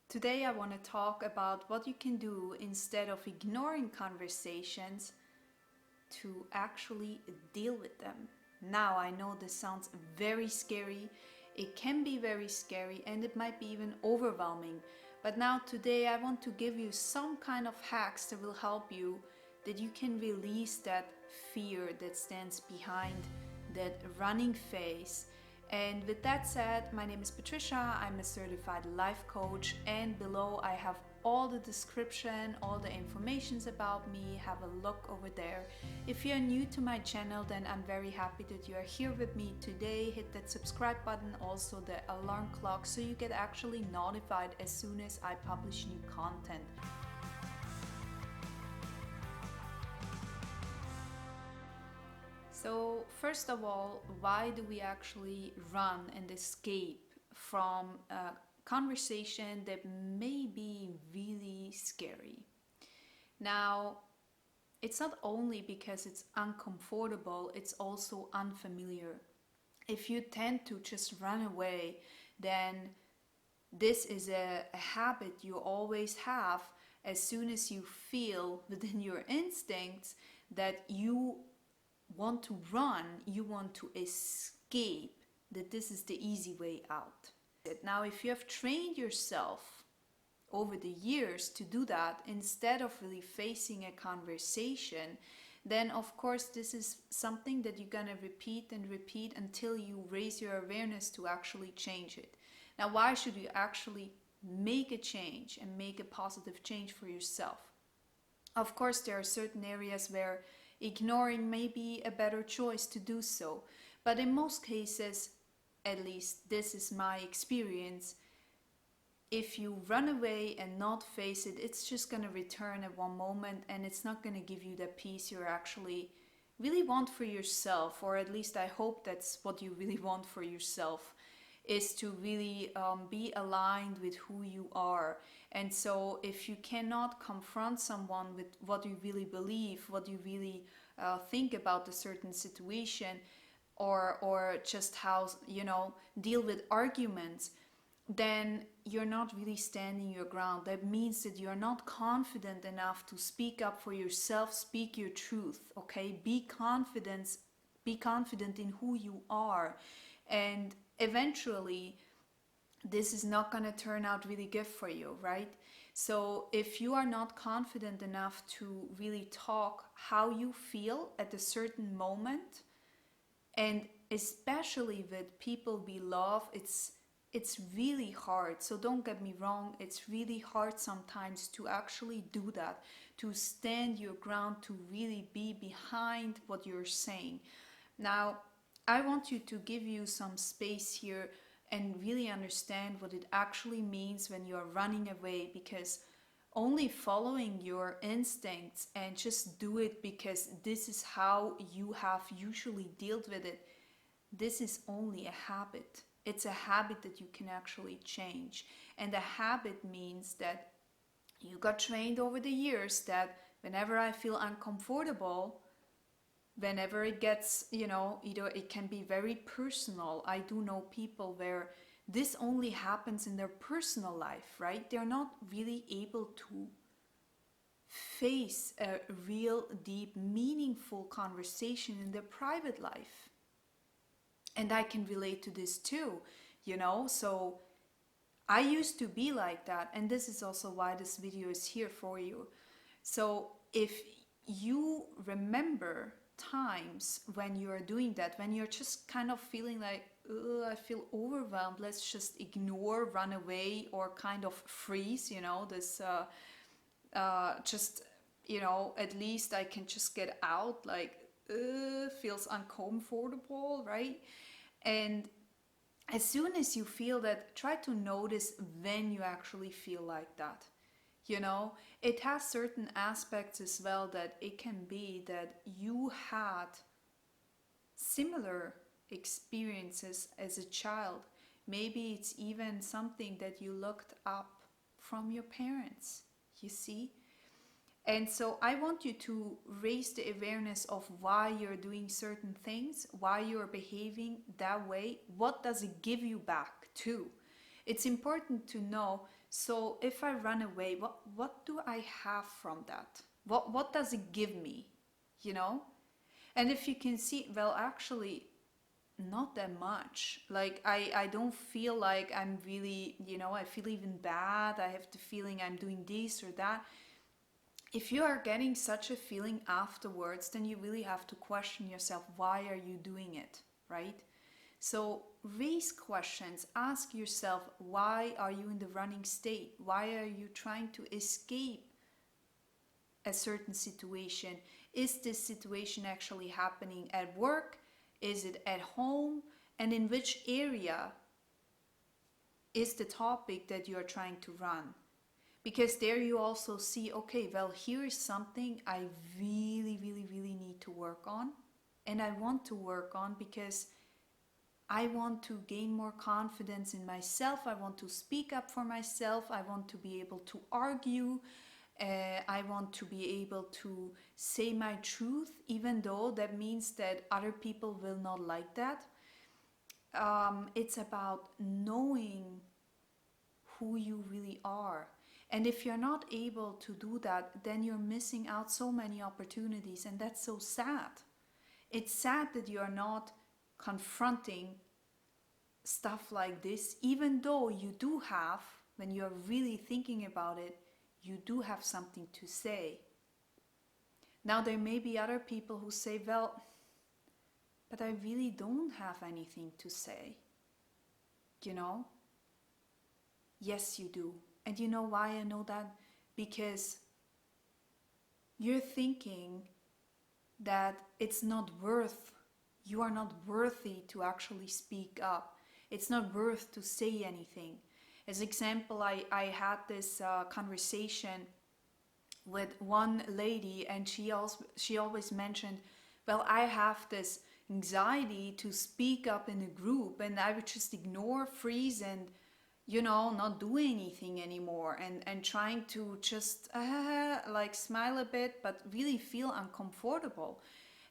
Today, I want to talk about what you can do instead of ignoring conversations to actually deal with them. Now, I know this sounds very scary. It can be very scary and it might be even overwhelming. But now, today, I want to give you some kind of hacks that will help you that you can release that fear that stands behind that running phase. And with that said, my name is Patricia. I'm a certified life coach, and below I have all the description, all the informations about me. Have a look over there. If you're new to my channel, then I'm very happy that you are here with me today. Hit that subscribe button, also the alarm clock, so you get actually notified as soon as I publish new content. So, first of all, why do we actually run and escape from a conversation that may be really scary? Now, it's not only because it's uncomfortable, it's also unfamiliar. If you tend to just run away, then this is a habit you always have as soon as you feel within your instincts that you want to run, you want to escape, that this is the easy way out. Now, if you have trained yourself over the years to do that instead of really facing a conversation, then of course this is something that you're gonna repeat and repeat until you raise your awareness to actually change it. Now, why should you actually make a change and make a positive change for yourself? Of course, there are certain areas where ignoring may be a better choice to do so, but in most cases, at least this is my experience, if you run away and not face it, it's just going to return at one moment and it's not going to give you the peace you actually really want for yourself, or at least I hope that's what you really want for yourself, is to really be aligned with who you are. And so if you cannot confront someone with what you really believe, what you really think about a certain situation, or just how, deal with arguments, then you're not really standing your ground. That means that you're not confident enough to speak up for yourself, speak your truth, okay? Be confident in who you are. And eventually, this is not going to turn out really good for you, right? So if you are not confident enough to really talk how you feel at a certain moment, and especially with people we love, it's really hard. So don't get me wrong, it's really hard sometimes to actually do that, to stand your ground, to really be behind what you're saying. Now, I want you to give you some space here and really understand what it actually means when you're running away, because only following your instincts and just do it because this is how you have usually dealt with it, this is only a habit. It's a habit that you can actually change. And a habit means that you got trained over the years that whenever I feel uncomfortable, whenever it gets, either it can be very personal. I do know people where this only happens in their personal life, right? They're not really able to face a real, deep, meaningful conversation in their private life. And I can relate to this too, so I used to be like that, and this is also why this video is here for you. So if you remember times when you're doing that, when you're just kind of feeling like, I feel overwhelmed, let's just ignore, run away, or kind of freeze, this just, at least I can just get out, like, feels uncomfortable, right? And as soon as you feel that, try to notice when you actually feel like that. It has certain aspects as well, that it can be that you had similar experiences as a child. Maybe it's even something that you looked up from your parents, you see? And so I want you to raise the awareness of why you're doing certain things, why you're behaving that way. What does it give you back too? It's important to know, so if I run away, what do I have from that? What does it give me? You know? And if you can see, well, actually, not that much. Like, I don't feel like I'm really, I feel even bad. I have the feeling I'm doing this or that. If you are getting such a feeling afterwards, then you really have to question yourself, why are you doing it, right? So raise questions, ask yourself, why are you in the running state? Why are you trying to escape a certain situation? Is this situation actually happening at work? Is it at home? And in which area is the topic that you are trying to run? Because there you also see, okay, well, here is something I really, really, really need to work on. And I want to work on because I want to gain more confidence in myself. I want to speak up for myself. I want to be able to argue. I want to be able to say my truth, even though that means that other people will not like that. It's about knowing who you really are. And if you're not able to do that, then you're missing out so many opportunities, and that's so sad. It's sad that you are not confronting stuff like this, even though you do have, when you're really thinking about it, you do have something to say. Now, there may be other people who say, well, but I really don't have anything to say. You know? Yes, you do. And you know why I know that? Because you're thinking that it's not worth, you are not worthy to actually speak up. It's not worth to say anything. As example, I had this conversation with one lady, and she always mentioned, well, I have this anxiety to speak up in a group, and I would just ignore, freeze, and not do anything anymore, and trying to just like smile a bit, but really feel uncomfortable.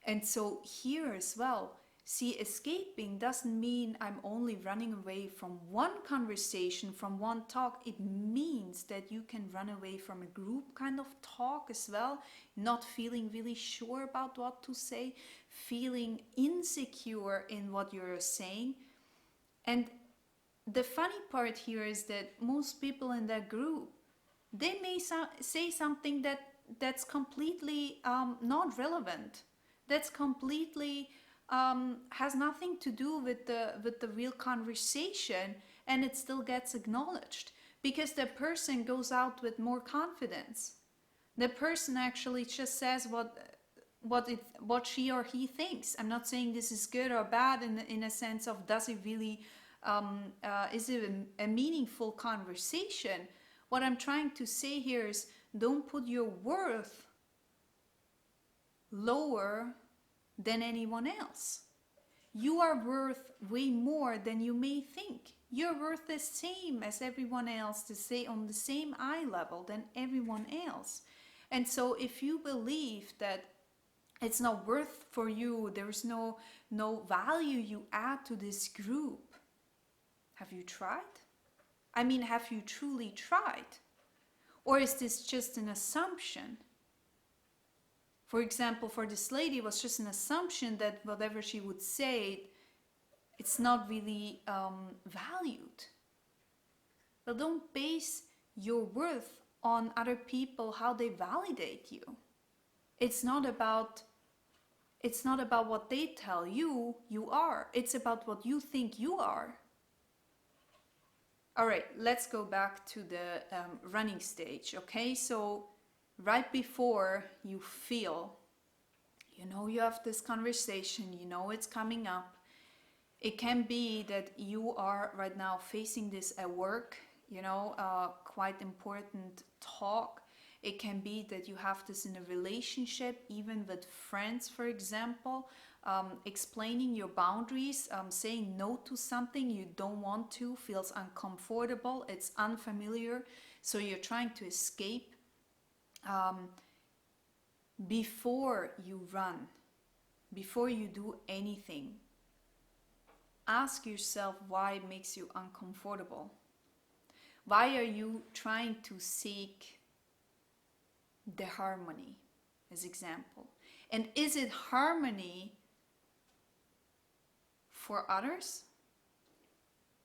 And so here as well, see, escaping doesn't mean I'm only running away from one conversation, from one talk. It means that you can run away from a group kind of talk as well, not feeling really sure about what to say, feeling insecure in what you're saying. And the funny part here is that most people in that group, they may say something that's completely not relevant, that's completely has nothing to do with the real conversation, and it still gets acknowledged because the person goes out with more confidence. The person actually just says what she or he thinks. I'm not saying this is good or bad in a sense of does it really is it a meaningful conversation. What I'm trying to say here is don't put your worth lower than anyone else. You are worth way more than you may think. You're worth the same as everyone else, to say on the same eye level than everyone else. And so if you believe that it's not worth for you, there's no value you add to this group, have you tried? I mean, have you truly tried? Or is this just an assumption? For example, for this lady, it was just an assumption that whatever she would say, it's not really valued. Well, don't base your worth on other people, how they validate you. It's not about what they tell you you are. It's about what you think you are. All right, let's go back to the running stage, okay? So right before you feel, you have this conversation, it's coming up. It can be that you are right now facing this at work, quite important talk. It can be that you have this in a relationship, even with friends, for example. Explaining your boundaries, saying no to something you don't want to, feels uncomfortable, it's unfamiliar, so you're trying to escape. Before you run, before you do anything, ask yourself why it makes you uncomfortable. Why are you trying to seek the harmony, as example? And is it harmony for others?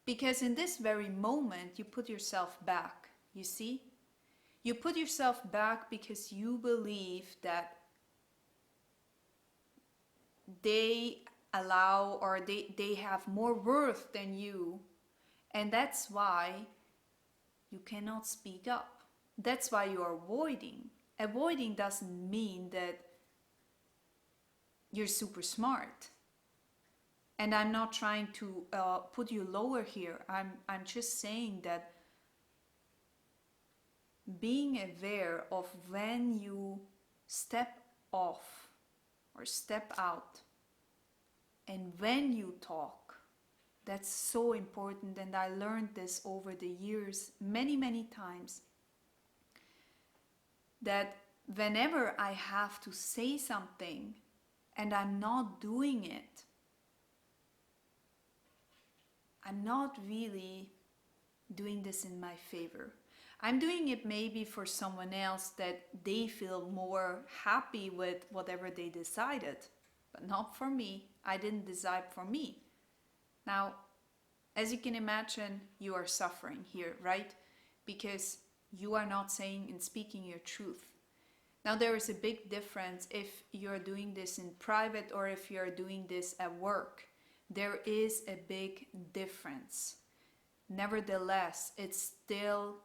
Because in this very moment, you put yourself back, you see? You put yourself back because you believe that they allow or they have more worth than you. And that's why you cannot speak up. That's why you're avoiding. Avoiding doesn't mean that you're super smart. And I'm not trying to put you lower here. I'm just saying that being aware of when you step off or step out and when you talk, that's so important. And I learned this over the years many times, that whenever I have to say something and I'm not doing it, I'm not really doing this in my favor. I'm doing it maybe for someone else that they feel more happy with whatever they decided, but not for me. I didn't decide for me. Now, as you can imagine, you are suffering here, right? Because you are not saying and speaking your truth. Now, there is a big difference if you're doing this in private or if you're doing this at work. There is a big difference. Nevertheless, it's still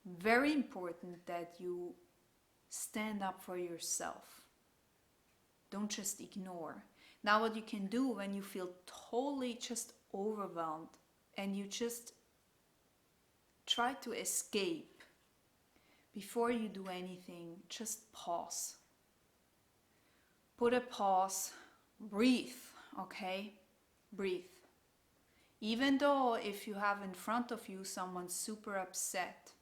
very important that you stand up for yourself. Don't just ignore. Now, what you can do when you feel totally just overwhelmed and you just try to escape, before you do anything, just pause. Put a pause, breathe, okay? Breathe. Even though if you have in front of you someone super upset,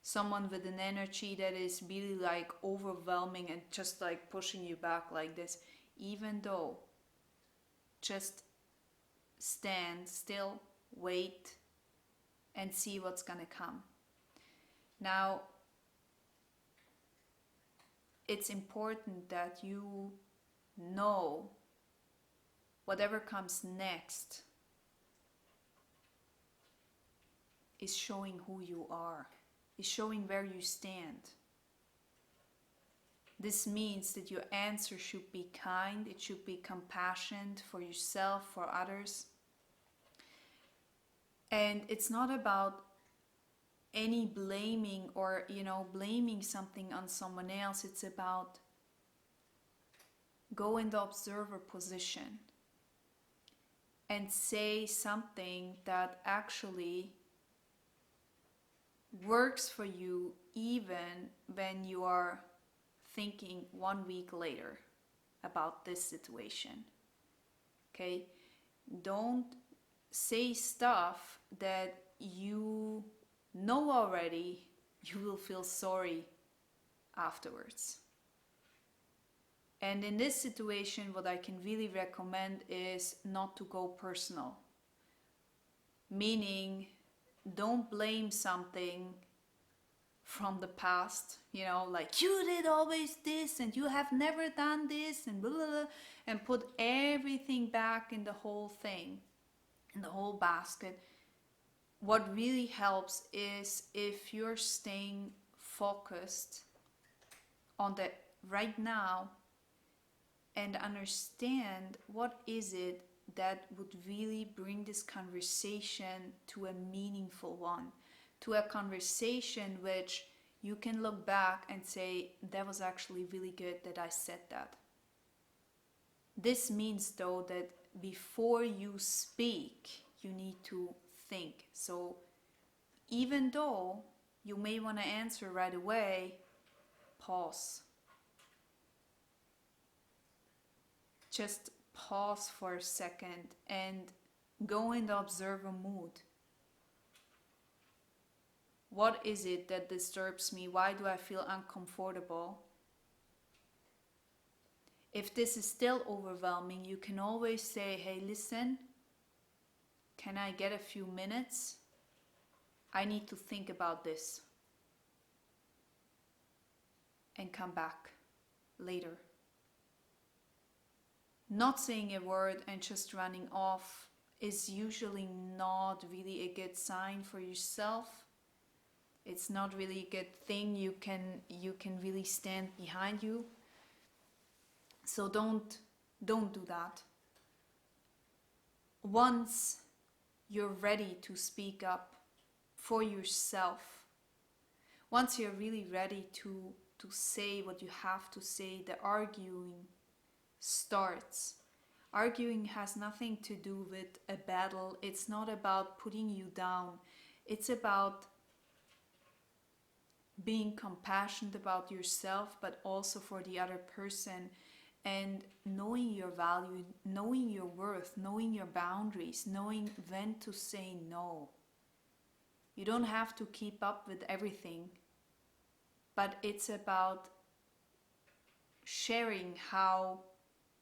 someone with an energy that is really like overwhelming and just like pushing you back like this, even though, just stand still, wait, and see what's gonna come. Now, it's important that you know whatever comes next is showing who you are, is showing where you stand. This means that your answer should be kind, it should be compassionate for yourself, for others. And it's not about any blaming or, blaming something on someone else. It's about go in the observer position and say something that actually works for you even when you are thinking 1 week later about this situation. Okay? Don't say stuff that you know already you will feel sorry afterwards. And in this situation, what I can really recommend is not to go personal. Meaning, don't blame something from the past, like you did always this and you have never done this and blah, blah, blah, and put everything back in the whole thing, in the whole basket. What really helps is if you're staying focused on the right now and understand what is it that would really bring this conversation to a meaningful one, to a conversation which you can look back and say, that was actually really good that I said that. This means though that before you speak, you need to think. So even though you may want to answer right away, pause. Just pause for a second and go in the observer mood. What is it that disturbs me? Why do I feel uncomfortable? If this is still overwhelming, you can always say, hey, listen, can I get a few minutes? I need to think about this and come back later. Not saying a word and just running off is usually not really a good sign for yourself. It's not really a good thing you can really stand behind you. So don't do that. Once you're ready to speak up for yourself, once you're really ready to say what you have to say, the arguing starts. Arguing has nothing to do with a battle. It's not about putting you down. It's about being compassionate about yourself, but also for the other person, and knowing your value, knowing your worth, knowing your boundaries, knowing when to say no. You don't have to keep up with everything, but it's about sharing how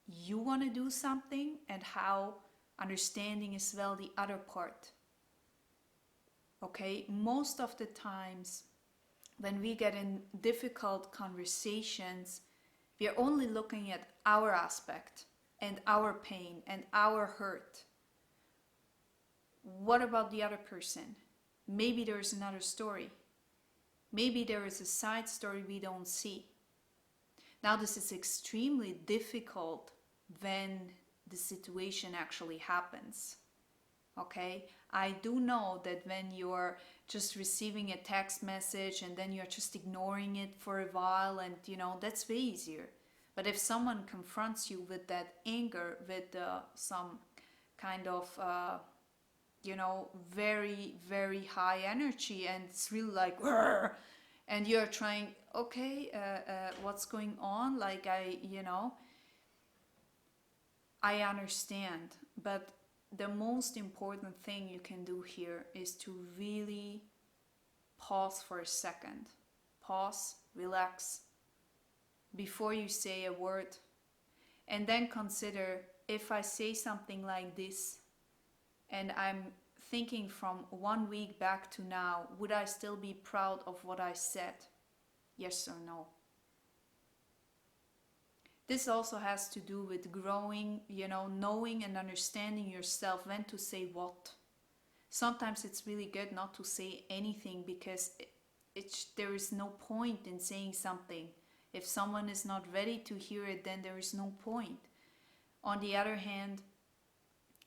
you want to do something and how understanding as well the other part. Okay, most of the times when we get in difficult conversations, we are only looking at our aspect and our pain and our hurt. What about the other person? Maybe there is another story. Maybe there is a side story we don't see. Now, this is extremely difficult when the situation actually happens. Okay, I do know that when you're just receiving a text message and then you're just ignoring it for a while, and that's way easier. But if someone confronts you with that anger, with some kind of very, very high energy, and it's really like "Rrr," and you're trying, okay, what's going on? Like I understand, but the most important thing you can do here is to really pause for a second. Pause, relax, before you say a word. And then consider, if I say something like this, and I'm thinking from 1 week back to now, would I still be proud of what I said? Yes or no? This also has to do with growing, knowing and understanding yourself, when to say what. Sometimes it's really good not to say anything, because there is no point in saying something. If someone is not ready to hear it, then there is no point. On the other hand,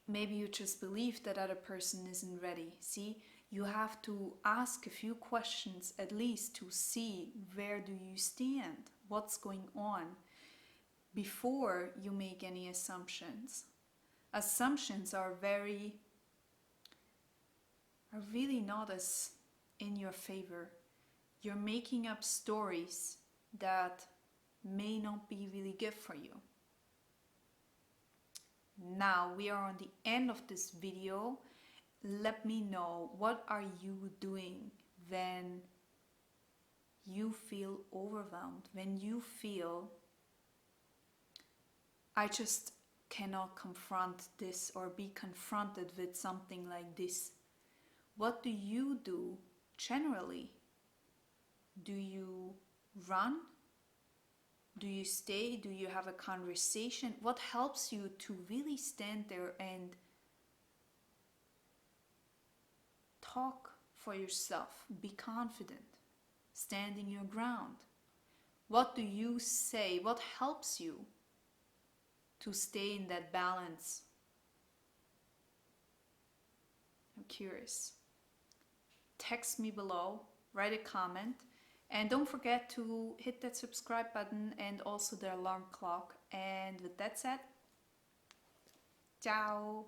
maybe you just believe that other person isn't ready. See, you have to ask a few questions at least to see where do you stand, what's going on, before you make any assumptions. Assumptions are really not as in your favor. You're making up stories that may not be really good for you. Now we are on the end of this video. Let me know, what are you doing when you feel overwhelmed, when you feel, I just cannot confront this or be confronted with something like this? What do you do generally? Do you run? Do you stay? Do you have a conversation? What helps you to really stand there and talk for yourself? Be confident, standing your ground. What do you say? What helps you to stay in that balance? I'm curious. Text me below, write a comment, and don't forget to hit that subscribe button and also the alarm clock. And with that said, ciao!